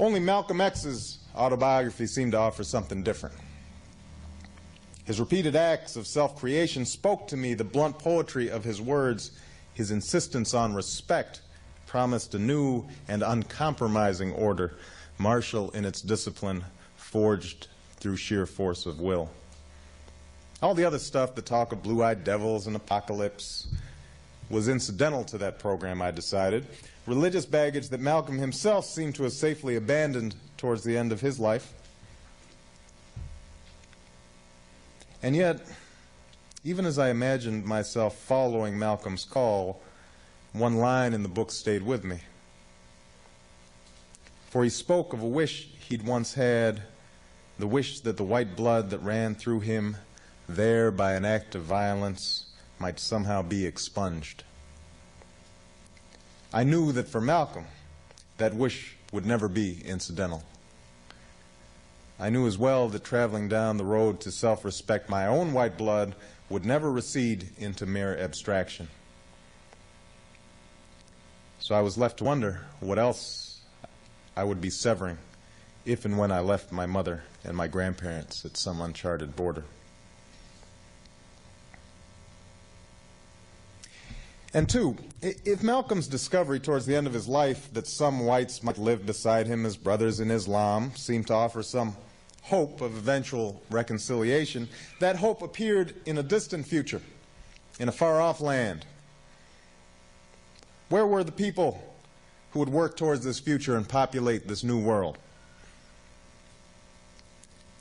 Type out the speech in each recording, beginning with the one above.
Only Malcolm X's autobiography seemed to offer something different. His repeated acts of self-creation spoke to me the blunt poetry of his words. His insistence on respect promised a new and uncompromising order, martial in its discipline, forged through sheer force of will. All the other stuff, the talk of blue-eyed devils and apocalypse, was incidental to that program, I decided. Religious baggage that Malcolm himself seemed to have safely abandoned towards the end of his life. And yet, even as I imagined myself following Malcolm's call, one line in the book stayed with me. For he spoke of a wish he'd once had, the wish that the white blood that ran through him there by an act of violence might somehow be expunged. I knew that for Malcolm, that wish would never be incidental. I knew as well that traveling down the road to self-respect, my own white blood would never recede into mere abstraction. So I was left to wonder what else I would be severing if and when I left my mother and my grandparents at some uncharted border. And two, if Malcolm's discovery towards the end of his life that some whites might live beside him as brothers in Islam seemed to offer some hope of eventual reconciliation, that hope appeared in a distant future, in a far-off land. Where were the people who would work towards this future and populate this new world?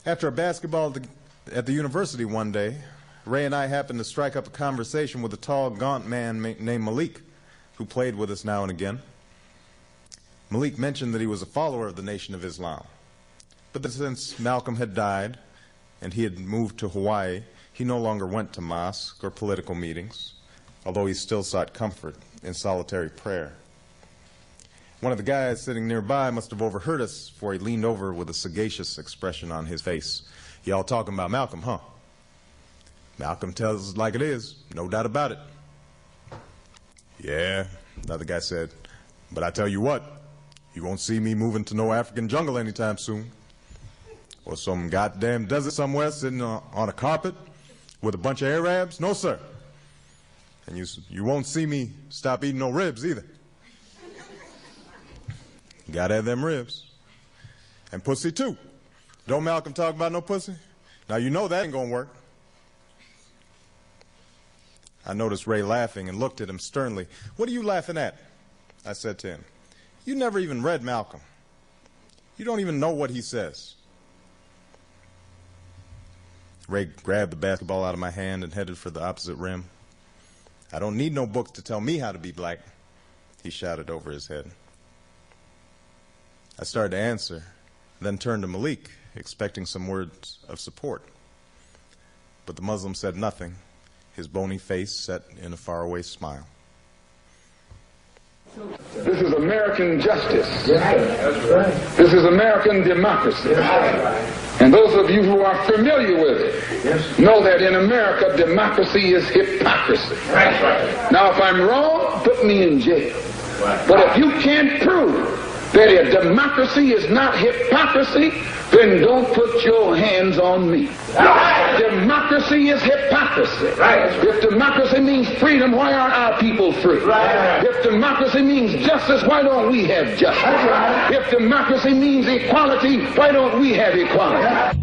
After a basketball at the university one day, Ray and I happened to strike up a conversation with a tall, gaunt man named Malik, who played with us now and again. Malik mentioned that he was a follower of the Nation of Islam, but that since Malcolm had died and he had moved to Hawaii, he no longer went to mosque or political meetings, although he still sought comfort in solitary prayer. One of the guys sitting nearby must have overheard us, for he leaned over with a sagacious expression on his face. "Y'all talking about Malcolm, huh?" "Malcolm tells us like it is, no doubt about it." "Yeah," the other guy said, "but I tell you what, you won't see me moving to no African jungle anytime soon. Or some goddamn desert somewhere sitting on a carpet with a bunch of Arabs. No, sir. And you won't see me stop eating no ribs either. Gotta have them ribs. And pussy too. Don't Malcolm talk about no pussy? Now you know that ain't gonna work." I noticed Ray laughing and looked at him sternly. "What are you laughing at?" I said to him. "You never even read Malcolm. You don't even know what he says." Ray grabbed the basketball out of my hand and headed for the opposite rim. "I don't need no books to tell me how to be black," he shouted over his head. I started to answer, then turned to Malik, expecting some words of support. But the Muslim said nothing, his bony face set in a faraway smile. This is American justice. This is American democracy. And those of you who are familiar with it know that in America, democracy is hypocrisy. Now, if I'm wrong, put me in jail. But if you can't prove that a democracy is not hypocrisy, then don't put your hands on me. Democracy is hypocrisy. If democracy means freedom, why aren't our people free? If democracy means justice, why don't we have justice? If democracy means equality, why don't we have equality?